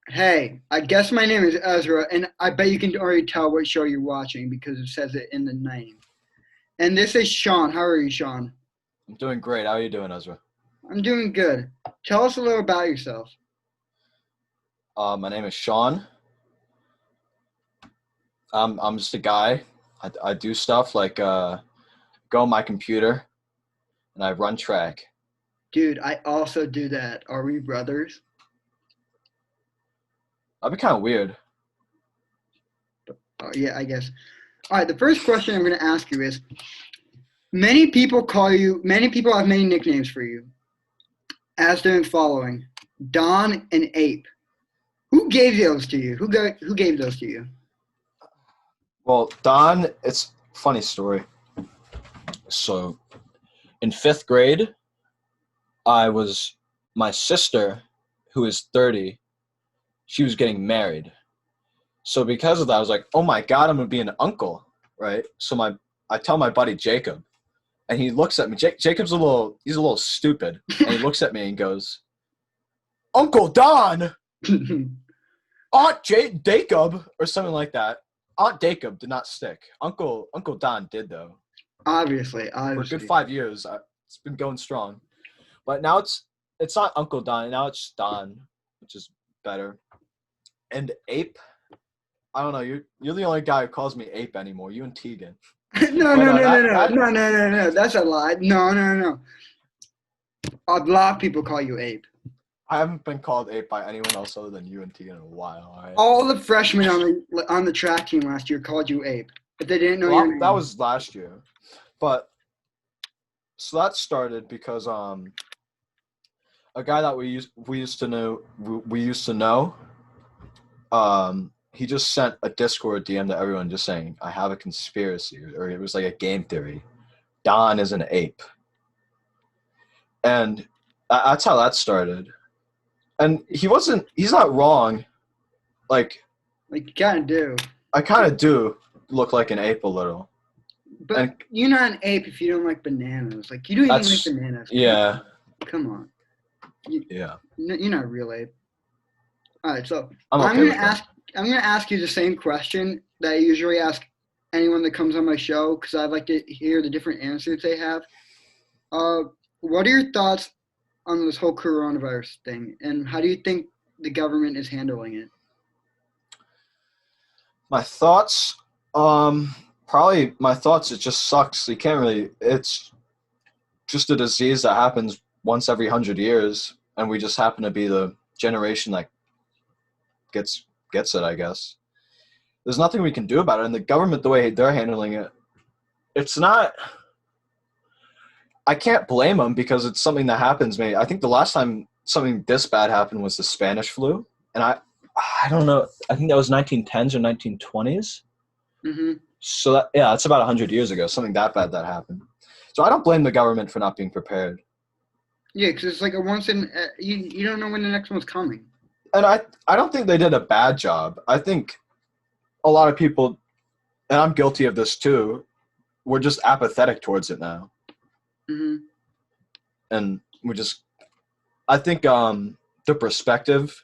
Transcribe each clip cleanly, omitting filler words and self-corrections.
Hey, I guess my name is Ezra, and I bet you can already tell what show you're watching because it says it in the name. And this is Sean. How are you, Sean? I'm doing great. How are you doing, Ezra? I'm doing good. Tell us a little about yourself. My name is Sean. I'm just a guy. I do stuff like go on my computer and I run track. Dude, I also do that. Are we brothers? That'd be kind of weird. Oh, yeah, I guess. All right, the first question I'm going to ask you is many people have many nicknames for you, as doing following Don and Ape. Who gave those to you? Who gave those to you? Well, Don, it's a funny story. So in fifth grade, I was my sister, who is 30. She was getting married. So because of that, I was like, oh my God, I'm gonna be an uncle, right? I tell my buddy Jacob, and he looks at me. Jacob's he's a little stupid, and he looks at me and goes, Uncle Don, Jacob, or something like that. Aunt Jacob did not stick. Uncle Don did though. Obviously, For a good obviously. 5 years, it's been going strong. But now it's not Uncle Don. Now it's Don, which is better. And Ape, I don't know. You're the only guy who calls me Ape anymore. You and Tegan. No, But no, no, no, that no, that no, no, no, no. That's a lie. No, no, no. A lot of people call you Ape. I haven't been called Ape by anyone else other than you and Tegan in a while. All right. All the freshmen on the track team last year called you Ape, but they didn't know your Well, that name. was last year. But so that started because a guy that we used to know he just sent a Discord DM to everyone just saying I have a conspiracy, or it was like a game theory. Don is an ape, and that's how that started. And he's not wrong. Like, Like you kind of do, I kind of do look like an ape a little, but and you're not an ape if you don't like bananas. Like you don't even like that's bananas. yeah, Come on. You, yeah. you're not a real ape. All right, so I'm I'm okay gonna with that. ask. I'm gonna ask you the same question that I usually ask anyone that comes on my show because I like to hear the different answers they have. Uh, what are your thoughts on this whole coronavirus thing, and how do you think the government is handling it? My thoughts, probably my thoughts. It just sucks. You can't really. It's just a disease that happens once every 100 years, and we just happen to be the generation that gets it. I guess there's nothing we can do about it. And the government, the way they're handling it, it's not. I can't blame them because it's something that happens. Maybe I think the last time something this bad happened was the Spanish flu, and I don't know. I think that was 1910s or 1920s. Hmm. So that's about 100 years ago. Something that bad that happened. So I don't blame the government for not being prepared. Yeah, because it's like a once in you don't know when the next one's coming. And I don't think they did a bad job. I think a lot of people, and I'm guilty of this too, we're just apathetic towards it now. Hmm. And we just, I think the perspective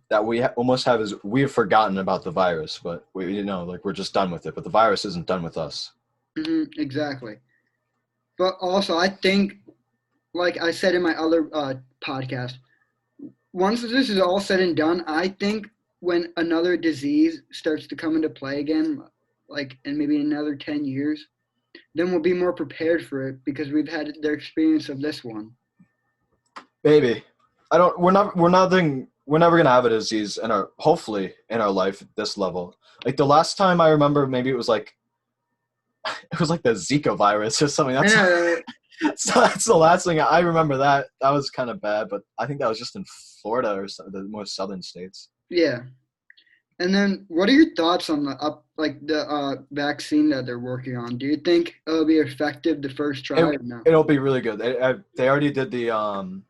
that we almost have is we have forgotten about the virus, but like we're just done with it. But the virus isn't done with us. Exactly. But also, I think, like I said in my other podcast, once this is all said and done, I think when another disease starts to come into play again, like in maybe another 10 years, then we'll be more prepared for it because we've had their experience of this one. Maybe. I don't. We're never gonna have a disease hopefully in our life at this level. Like the last time I remember, maybe it was like the Zika virus or something. I That's know, right? that's the last thing I remember. That was kind of bad, but I think that was just in Florida or some the more southern states. Yeah. And then, what are your thoughts on the vaccine that they're working on? Do you think it'll be effective the first try It or no? it'll be really good. They already did the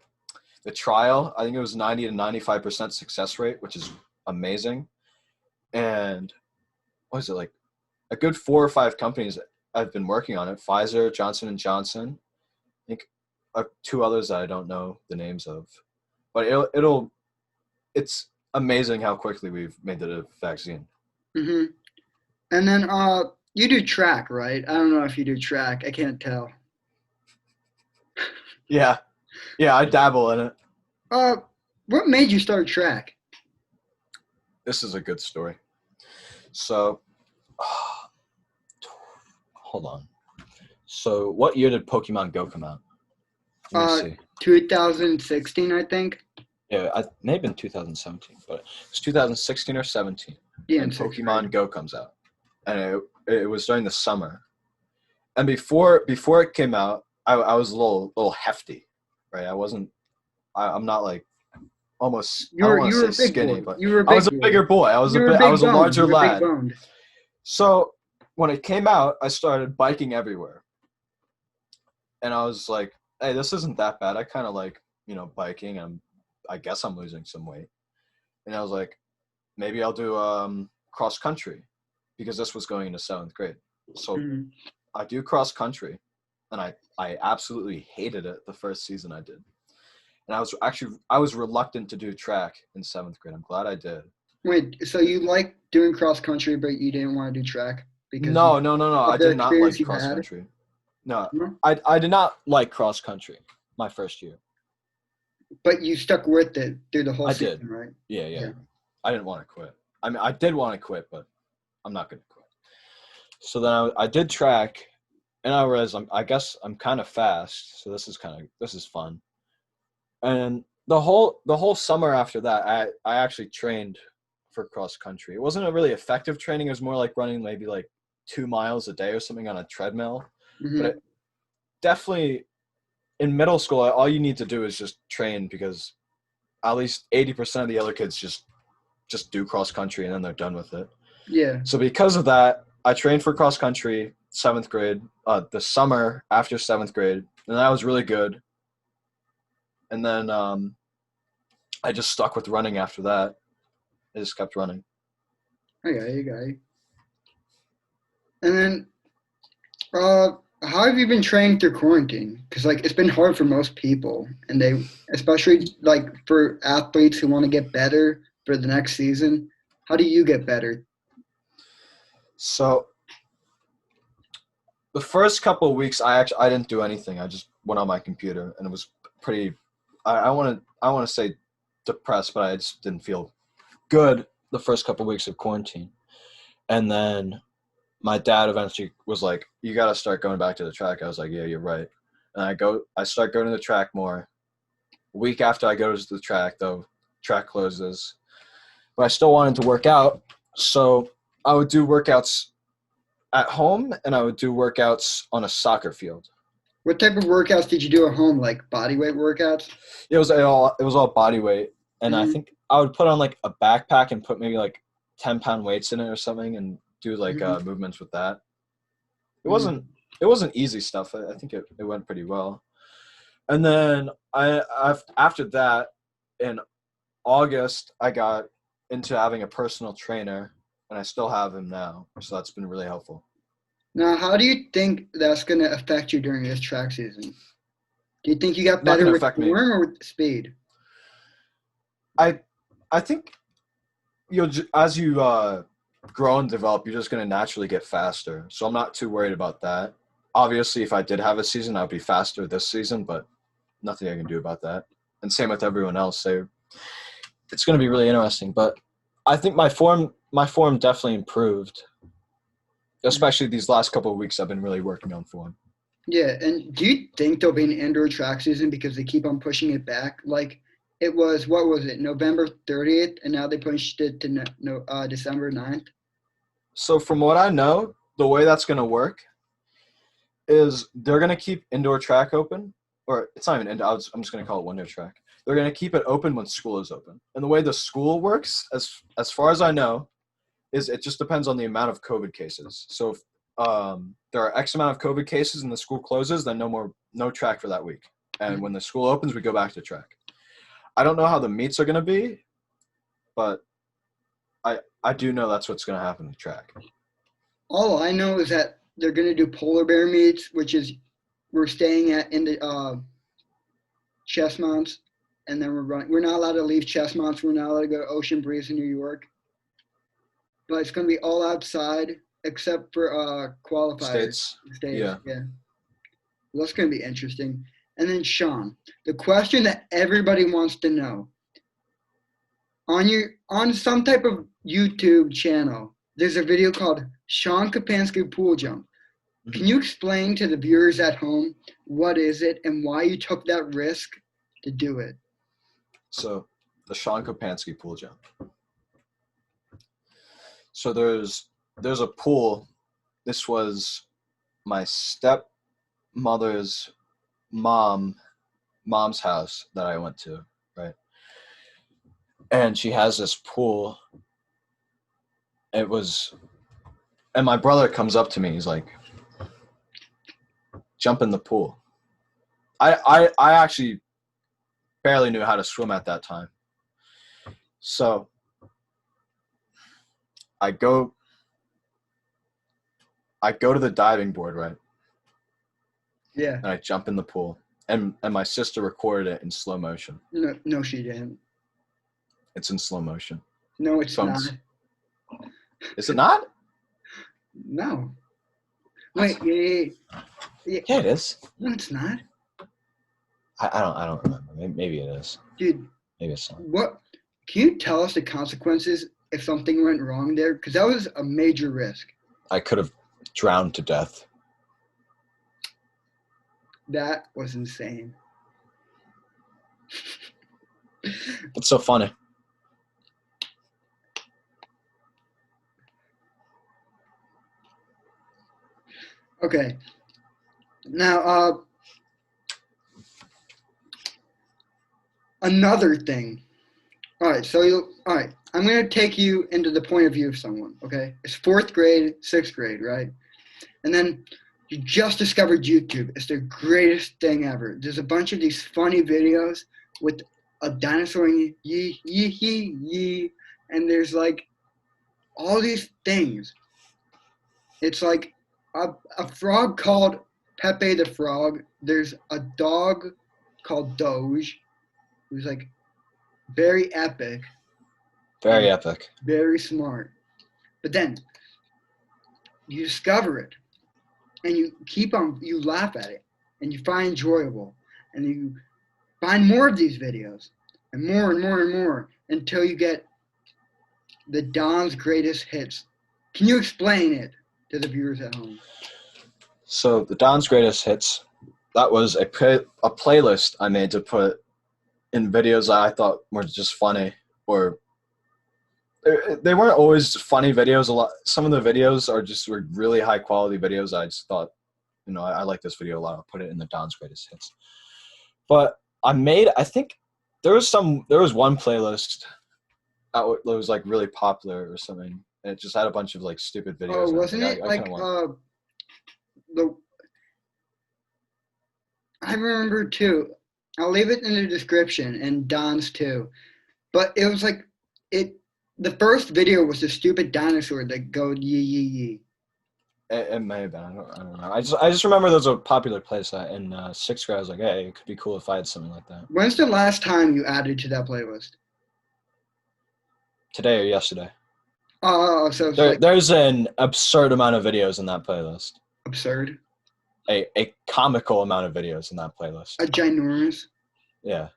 trial. I think it was 90 to 95% success rate, which is amazing. And what is it like? A good 4 or 5 companies have been working on it. Pfizer, Johnson and Johnson. I think two others that I don't know the names of. But it's amazing how quickly we've made the vaccine. Hmm. And then you do track, right? I don't know if you do track. I can't tell. Yeah, yeah, I dabble in it. Uh, what made you start track? This is a good story. So, hold on. So, what year did Pokemon Go come out? Let me Uh, see. 2016, I think. Yeah, it may have been 2017, but it's 2016 or 17, Yeah, in and sixth grade. Pokemon Go comes out, and it was during the summer. And before it came out, I was a little hefty, right? I'm not like almost. I don't want You to were say a big skinny, boy. but You were a I was big a boy. bigger boy. You were I was big a boned. larger You were big lad. boned. So when it came out, I started biking everywhere, and I was like, "Hey, this isn't that bad. I kind of like biking. I guess I'm losing some weight." And I was like, maybe I'll do cross country because this was going into seventh grade. So Mhm. I do cross country, and I absolutely hated it the first season I did. And I was reluctant to do track in seventh grade. I'm glad I did. Wait, so you like doing cross country, but you didn't want to do track because No, no, no, no. of I the did not experience like you cross had? country. No, No? I did not like cross country my first year. But you stuck with it through the whole I did. season, right? Yeah, yeah. Yeah. I didn't want to quit. I mean, I did want to quit, but I'm not going to quit. So then I did track, and I realized I guess I'm kind of fast. So this is fun. And the whole summer after that, I actually trained for cross country. It wasn't a really effective training. It was more like running maybe like 2 miles a day or something on a treadmill. But Hmm. it definitely in middle school, all you need to do is just train because at least 80% of the other kids just do cross country and then they're done with it. Yeah. So because of that, I trained for cross country seventh grade, the summer after seventh grade, and that was really good. And then I just stuck with running after that. I just kept running. I got you, got you. And then, uh, how have you been training through quarantine? Because like it's been hard for most people, and they, especially like for athletes who want to get better for the next season. How do you get better? So the first couple of weeks, I didn't do anything. I just went on my computer, and it was pretty. I want to say depressed, but I just didn't feel good the first couple of weeks of quarantine. And then my dad eventually was like, "You got to start going back to the track." I was like, "Yeah, you're right." And I start going to the track more. A week after I go to the track, though, track closes. But I still wanted to work out, so I would do workouts at home and I would do workouts on a soccer field. What type of workouts did you do at home? Like body weight workouts? It was all body weight, and I Hmm. think I would put on like a backpack and put maybe like 10-pound weights in it or something, and do like Hmm. movements with that. It wasn't Hmm. it wasn't easy stuff. I think it went pretty well. And then after that in August I got into having a personal trainer, and I still have him now, so that's been really helpful. Now, how do you think that's going to affect you during this track season? Do you think you got Not going better to with affect me. form or with speed? I I think as you grow and develop, you're just going to naturally get faster. So I'm not too worried about that. Obviously, if I did have a season, I would be faster this season, but nothing I can do about that. And same with everyone else. It's going to be really interesting. But I think my form definitely improved, especially these last couple of weeks. I've been really working on form. Yeah, and do you think there'll be an indoor track season because they keep on pushing it back? Like it was, what was it, November 30th, and now they pushed it to December 9th? So from what I know, the way that's going to work is they're going to keep indoor track open, or it's not even indoor. I'm just going to call it window track. They're going to keep it open when school is open. And the way the school works, as far as I know, is it just depends on the amount of COVID cases. So if there are X amount of COVID cases and the school closes, then no track for that week. And when the school opens, we go back to track. I don't know how the meets are going to be, but I do know that's what's going to happen with track. All I know is that they're going to do polar bear meets, which is we're staying at in the chess mounts, and then we're running. We're not allowed to leave Chestnut. We're not allowed to go to Ocean Breeze in New York. But it's going to be all outside except for qualifiers. States. States, Yeah. yeah. Well, that's going to be interesting. And then Sean, the question that everybody wants to know. On some type of YouTube channel, there's a video called Sean Kapansky Pool Jump. Can you explain to the viewers at home what is it and why you took that risk to do it? So the Sean Kapansky pool jump. So there's a pool. This was my stepmother's mom's house that I went to, right? And she has this pool. And my brother comes up to me. He's like, jump in the pool. I actually barely knew how to swim at that time. So I go to the diving board, right? Yeah. And I jump in the pool. And my sister recorded it in slow motion. No, she didn't. It's in slow motion. No, it's not. Is it not? No. Wait, yeah. Yeah, it is. No, it's not. I don't remember. Maybe it is. Dude. Maybe it's not. What? Can you tell us the consequences if something went wrong there? Because that was a major risk. I could have drowned to death. That was insane. It's so funny. Okay. Now, another thing. All right. I'm going to take you into the point of view of someone. Okay. It's 4th grade, 6th grade, right? And then you just discovered YouTube. It's the greatest thing ever. There's a bunch of these funny videos with a dinosaur and yee, yee, yee, yee. And there's like all these things. It's like a frog called Pepe the Frog. There's a dog called Doge, who's like very epic. Very epic. Very smart. But then you discover it and you laugh at it and you find enjoyable and you find more of these videos and more and more and more until you get the Don's greatest hits. Can you explain it to the viewers at home? So the Don's greatest hits, that was a playlist I made to put in videos that I thought were just funny, or they weren't always funny videos. Some of the videos were really high quality videos. I just thought, I like this video a lot. I'll put it in the Don's greatest hits. But I think there was one playlist that was like really popular or something. And it just had a bunch of like stupid videos. Oh, wasn't it I remember too. I'll leave it in the description and Don's too. But it was like the first video was the stupid dinosaur that go yee yee yee. It may have been. I don't know. I just remember there was a popular place that in 6th grade I was like, hey, it could be cool if I had something like that. When's the last time you added to that playlist? Today or yesterday. Oh, so there's an absurd amount of videos in that playlist. Absurd? A comical amount of videos in that playlist. A ginormous? Yeah.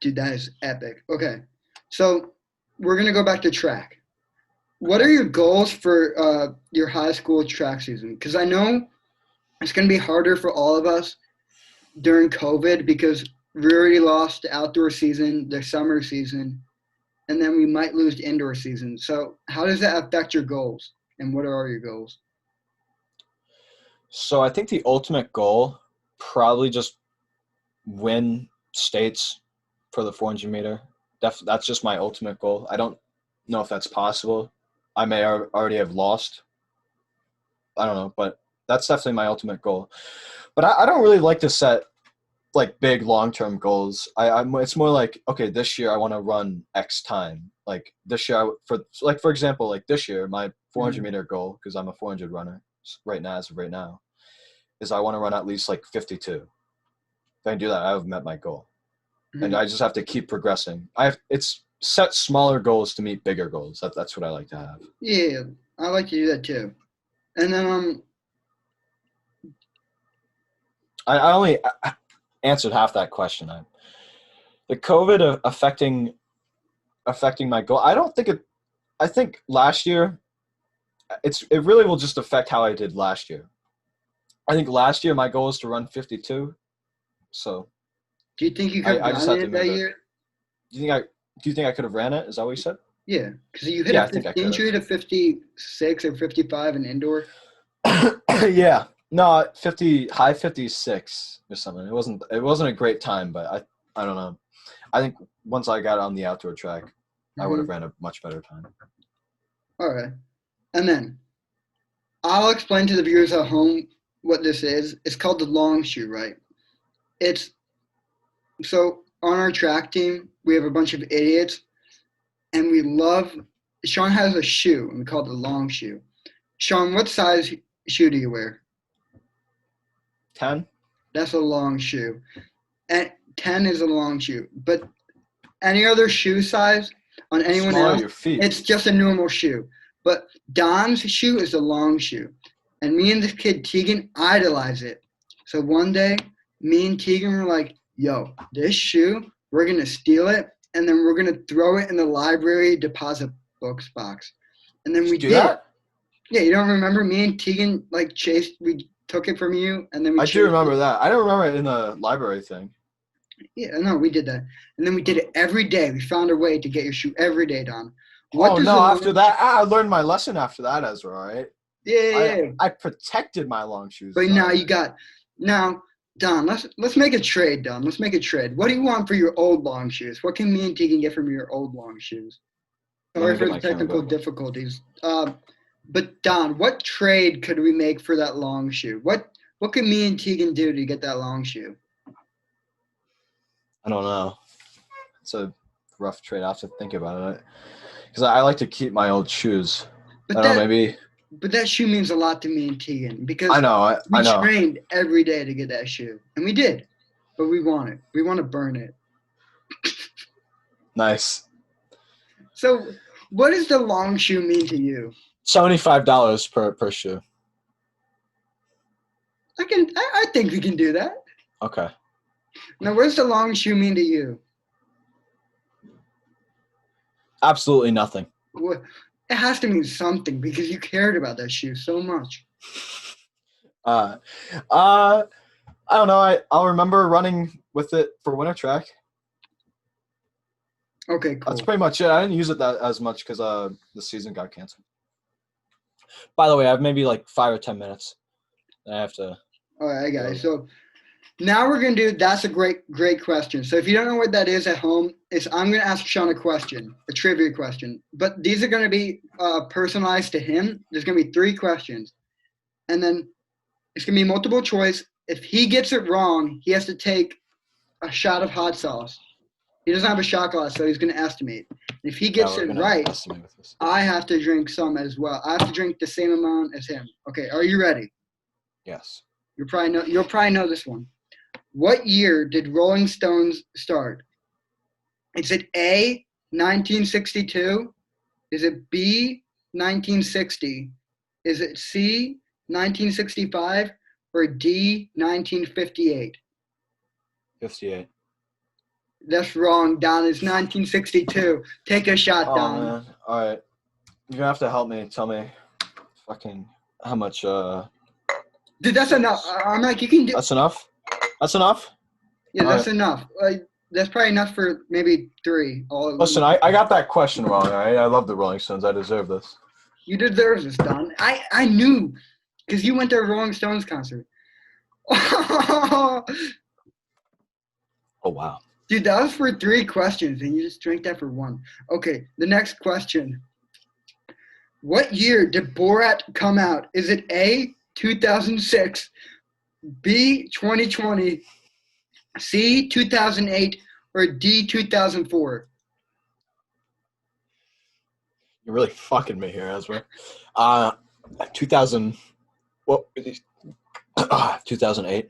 Dude, that is epic. Okay. So we're going to go back to track. What are your goals for your high school track season? Because I know it's going to be harder for all of us during COVID because we already lost the outdoor season, the summer season, and then we might lose the indoor season. So how does that affect your goals, and what are your goals? So I think the ultimate goal, probably just win states for the 400 meter. That's just my ultimate goal. I don't know if that's possible. I may already have lost. I don't know, but that's definitely my ultimate goal. But I don't really like to set like big long-term goals. It's more like, okay, this year I want to run X time. Like this year, for example, like this year, my 400 meter goal, because I'm a 400 runner as of right now, is I want to run at least like 52. If I can do that, I have met my goal. and I just have to keep progressing. It's set smaller goals to meet bigger goals. That's what I like to have. Yeah, I like to do that too. And then I only answered half that question. The COVID affecting my goal. I don't think it. I think last year, it really will just affect how I did last year. I think last year my goal was to run 52. So do you think you could I just run had to it that move it. year? Do you think I could have ran it? Is that what you said? Yeah, because you hit Yeah, a I think I 15, could you hit a 56 or 55 in indoor. have. Yeah. No, high 56 or something. It wasn't a great time, but I don't know. I think once I got on the outdoor track, I would have ran a much better time. All right. And then I'll explain to the viewers at home what this is. It's called the long shoe, right? It's so on our track team, we have a bunch of idiots, and we love. Sean has a shoe, and we call it the long shoe. Sean, what size shoe do you wear? 10? That's a long shoe. And 10 is a long shoe. But any other shoe size on anyone Smaller else, your feet. it's just a normal shoe. But Don's shoe is a long shoe. And me and this kid, Tegan, idolize it. So one day, me and Tegan were like, yo, this shoe, we're going to steal it, and then we're going to throw it in the library deposit books box. And then we do did. that? Yeah, you don't remember? Me and Tegan, like, we took it from you, and then we I do remember it. that. I don't remember it in the library thing. Yeah, no, we did that. And then we did it every day. We found a way to get your shoe every day, Don. After that, I learned my lesson after that, Ezra, right? Yeah. I protected my long shoes. But now Don, let's make a trade, Don. Let's make a trade. What do you want for your old long shoes? What can me and Tegan get from your old long shoes? Sorry for the technical difficulties. But Don, what trade could we make for that long shoe? What could me and Tegan do to get that long shoe? I don't know. It's a rough trade. I have to think about it. Because I like to keep my old shoes. But that shoe means a lot to me and Tegan because I know. we trained every day to get that shoe. And we did. But we want it. We want to burn it. Nice. So what does the long shoe mean to you? $75 per shoe. I think we can do that. Okay. Now, what does the long shoe mean to you? Absolutely nothing. Well, it has to mean something because you cared about that shoe so much. I don't know. I'll remember running with it for winter track. Okay, cool. That's pretty much it. I didn't use it that as much because the season got canceled. By the way, I have maybe like 5 or 10 minutes. I have to. All right, I got it. So now we're going to do, that's a great question. So if you don't know what that is at home, I'm going to ask Sean a question, a trivia question. But these are going to be personalized to him. There's going to be 3 questions. And then it's going to be multiple choice. If he gets it wrong, he has to take a shot of hot sauce. He doesn't have a shot glass, so he's going to estimate. If he gets it right, I have to drink some as well. I have to drink the same amount as him. Okay, are you ready? Yes. You'll probably know this one. What year did Rolling Stones start? Is it A, 1962? Is it B, 1960? Is it C, 1965? Or D, 1958? 58. That's wrong, Don. It's 1962. Take a shot, Don. Oh, man. All right. You're going to have to help me. Tell me fucking how much. Dude, that's enough. I'm like, you can do. That's enough? That's enough? Yeah, that's enough. That's probably enough for maybe 3. Listen, I got that question wrong, all right? I love the Rolling Stones. I deserve this. You deserve this, Don. I knew because you went to a Rolling Stones concert. Oh, wow. Dude, that was for 3 questions, and you just drank that for 1. Okay, the next question. What year did Borat come out? Is it A, 2006, B, 2020, C, 2008, or D, 2004? You're really fucking me here, Ezra. 2008.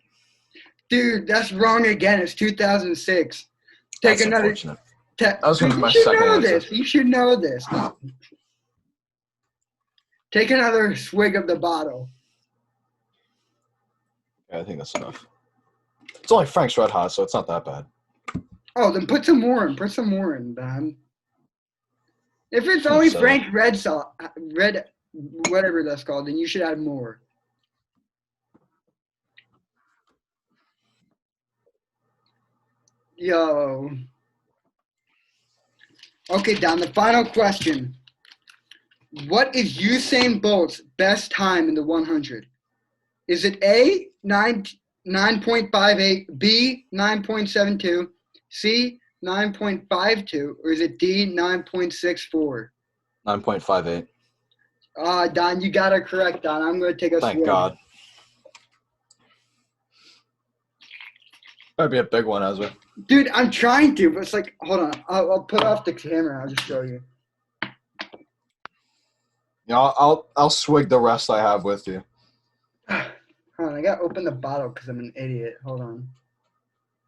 Dude, that's wrong again. It's 2006. Take That's another. unfortunate. That was going to be You my should second know answer. this. You should know this. Take another swig of the bottle. Yeah, I think that's enough. It's only Frank's Red Hot, so it's not that bad. Oh, then put some more in. Put some more in, Don. If it's Can't only say Frank's red, whatever that's called, then you should add more. Yo. Okay, Don, the final question. What is Usain Bolt's best time in the 100? Is it A, 9.58, B, 9.72, C, 9.52, or is it D, 9.64? 9.58. Don, you got it correct, Don. I'm going to take a Thank swig. God. That'd be a big one, Ezra. Dude, I'm trying to, but it's like, hold on. I'll put off the camera. I'll just show you. Yeah, I'll swig the rest I have with you. Hold on, I got to open the bottle because I'm an idiot. Hold on.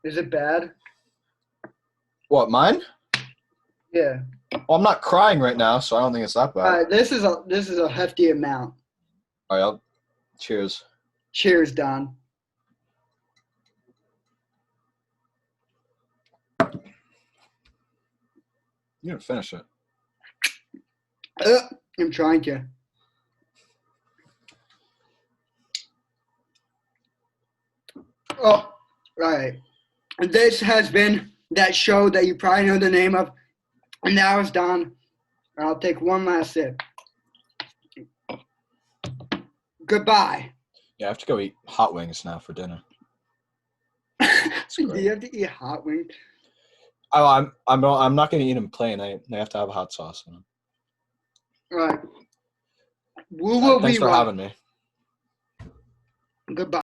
Is it bad? What, mine? Yeah. Well, I'm not crying right now, so I don't think it's that bad. This is a hefty amount. All right, cheers. Cheers, Don. You didn't finish it. I'm trying to. Oh, all right. And this has been that show that you probably know the name of. And now it's Don. I'll take one last sip. Goodbye. Yeah, I have to go eat hot wings now for dinner. Do you have to eat hot wings? Oh, I'm not going to eat them plain. They have to have a hot sauce in them. All right. We will Thanks be for right. having me. Goodbye.